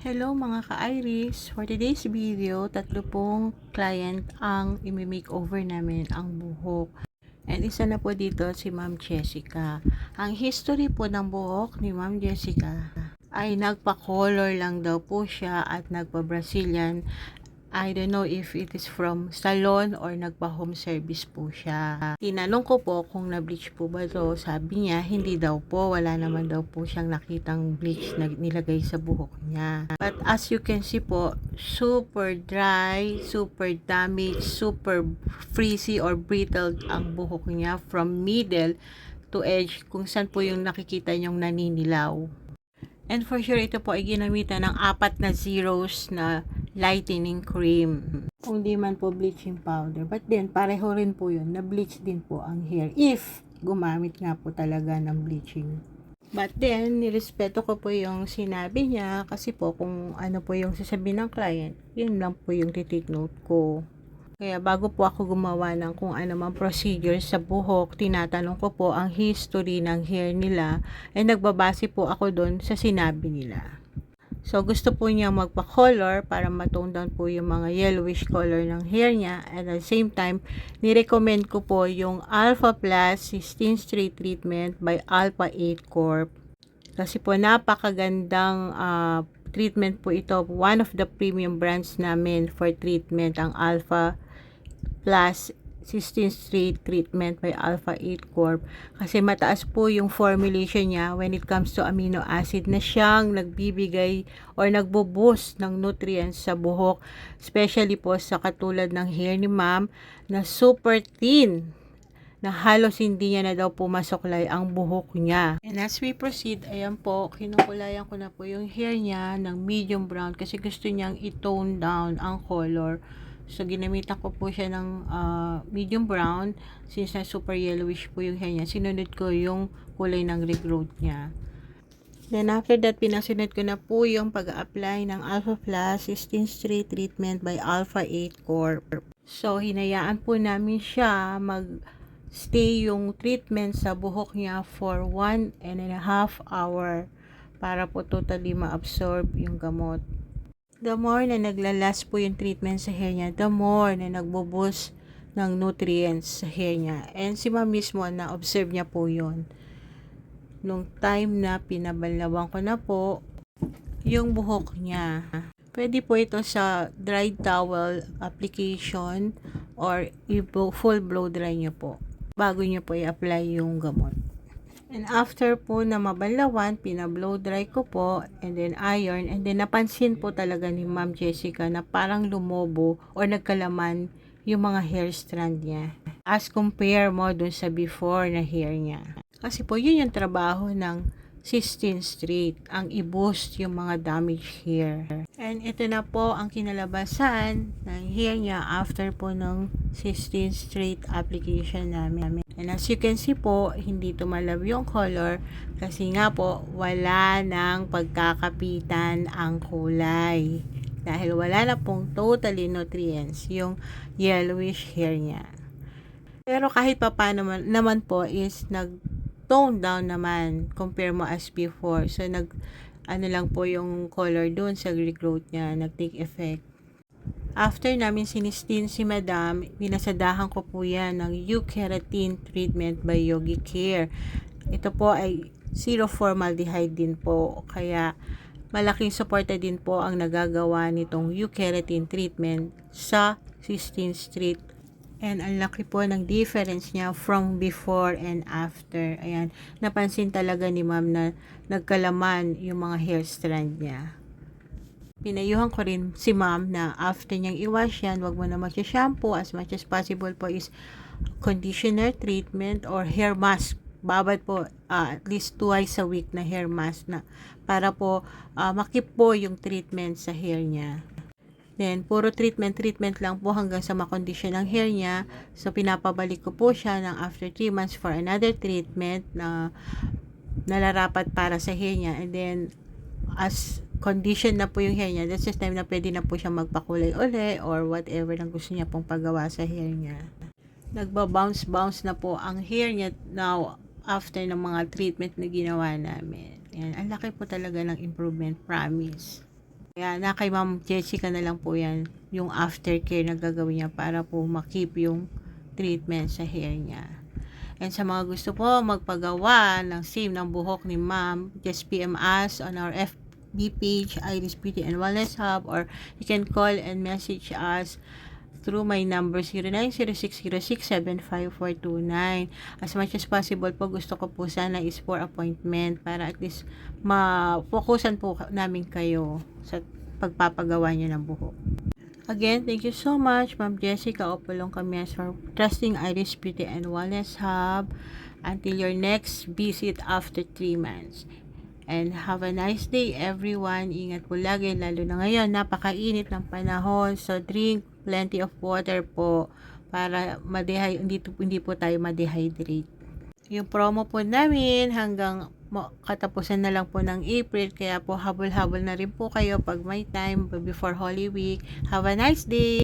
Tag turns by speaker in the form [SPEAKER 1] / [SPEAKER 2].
[SPEAKER 1] Hello mga ka-Iris! For today's video, tatlo pong client ang imi-makeover namin ang buhok. And isa na po dito si Ma'am Jessica. Ang history po ng buhok ni Ma'am Jessica ay nagpa-color lang daw po siya at nagpa-Brazilian. I don't know if it is from salon or nagpa-home service po siya. Tinanong ko po kung na-bleach po ba to. Sabi niya, hindi daw po. Wala naman daw po siyang nakitang bleach na nilagay sa buhok niya. But as you can see po, super dry, super damaged, super frizzy or brittle ang buhok niya from middle to edge kung saan po yung nakikita niyong naninilaw. And for sure, ito po ay ginamitan ng 4 na zeros na lightening cream. Kung di man po bleaching powder. But then, pareho rin po yun. Na-bleach din po ang hair. If gumamit nga po talaga ng bleaching. But then, nirespeto ko po yung sinabi niya. Kasi po, kung ano po yung sasabihin ng client, yun lang po yung titake note ko. Kaya bago po ako gumawa ng kung ano mang procedure sa buhok, tinatanong ko po ang history ng hair nila ay nagbabase po ako doon sa sinabi nila. So gusto po niya magpa-color para matone down po yung mga yellowish color ng hair niya. At at the same time, nirecommend ko po yung Alpha Plus 16 Straight Treatment by Alpha 8 Corp. Kasi po napakagandang treatment po ito. One of the premium brands namin for treatment ang Alpha Plus 16 Straight Treatment by Alpha 8 Corp. Kasi mataas po yung formulation niya when it comes to amino acid na siyang nagbibigay or nagbo-boost ng nutrients sa buhok. Especially po sa katulad ng hair ni ma'am na super thin na halos hindi niya na daw pumasoklay ang buhok niya. And as we proceed, ayan po, kinukulayan ko na po yung hair niya ng medium brown kasi gusto niyang i-tone down ang color. So, ginamitan ko po siya ng medium brown since na super yellowish po yung hair niya. Sinunod ko yung kulay ng regrowth niya. Then, after that, pinasunod ko na po yung pag-apply ng Alpha Plus 16 Straight Treatment by Alpha 8 Corp. So, hinayaan po namin siya mag-stay yung treatment sa buhok niya for 1.5 hour para po totally ma-absorb yung gamot. The more na naglalas po yung treatment sa hair niya, the more na nagbo-boost ng nutrients sa hair niya. And si ma'am mismo, na-observe niya po yun. Nung time na pinabalawang ko na po yung buhok niya. Pwede po ito sa dry towel application or full blow dry niyo po bago niyo po i-apply yung gamot. And after po na mabalawan, pina-blow dry ko po and then iron and then napansin po talaga ni Ma'am Jessica na parang lumobo or nagkalaman yung mga hair strand niya as compare mo dun sa before na hair niya. Kasi po yun yung trabaho ng 16 straight, ang i-boost yung mga damaged hair. And ito na po ang kinalabasan ng hair niya after po ng 16 straight application namin. And as you can see po, hindi tumalab yung color kasi nga po wala nang pagkakapitan ang kulay. Dahil wala na pong totally nutrients yung yellowish hair niya. Pero kahit pa paano naman po is tone down naman compare mo as before. So ano lang po yung color doon sa regrowth niya, nag-take effect. After namin sinistin si Madam, pinasadahan ko po yan ng Euceratin Treatment by Yogi Care. Ito po ay zero formaldehyde din po, kaya malaking suporta din po ang nagagawa nitong Euceratin Treatment sa 16 Street. And ang laki po ng difference niya from before and after. Ayan, napansin talaga ni ma'am na nagkalaman yung mga hair strand niya. Pinayuhan ko rin si ma'am na after niyang i-wash yan, wag mo na mag-shampoo. As much as possible po is conditioner treatment or hair mask. Babad po at least twice a week na hair mask na para po makip po yung treatment sa hair niya. Then, puro treatment lang po hanggang sa makondisyon ng hair niya. So, pinapabalik ko po siya ng after 3 months for another treatment na nalarapat para sa hair niya. And then, as condition na po yung hair niya, that's the time na pwede na po siya magpakulay uli or whatever na gusto niya pong paggawa sa hair niya. Nagba-bounce na po ang hair niya now after ng mga treatment na ginawa namin. Yan, ang laki po talaga ng improvement, promise. Kaya na kay Ma'am Jessica na lang po yan, yung aftercare na gagawin niya para po makip yung treatment sa hair niya. And sa mga gusto po magpagawa ng same ng buhok ni Ma'am, just PM us on our FB page, Iris Beauty and Wellness Hub, or you can call and message us through my number 090606754429. As much as possible po, gusto ko po sana is for appointment para at least ma-focusan po namin kayo sa pagpapagawa niyo ng buhok. Again, thank you so much, Ma'am Jessica Opolong Kamias, for trusting Iris Beauty and Wellness Hub until your next visit after 3 months. And have a nice day, everyone. Ingat po lagi, lalo na ngayon, napakainit ng panahon. So, drink plenty of water po para hindi po tayo ma-dehydrate. Yung promo po namin hanggang katapusan na lang po ng April, kaya po habol-habol na rin po kayo pag may time before Holy Week. Have a nice day!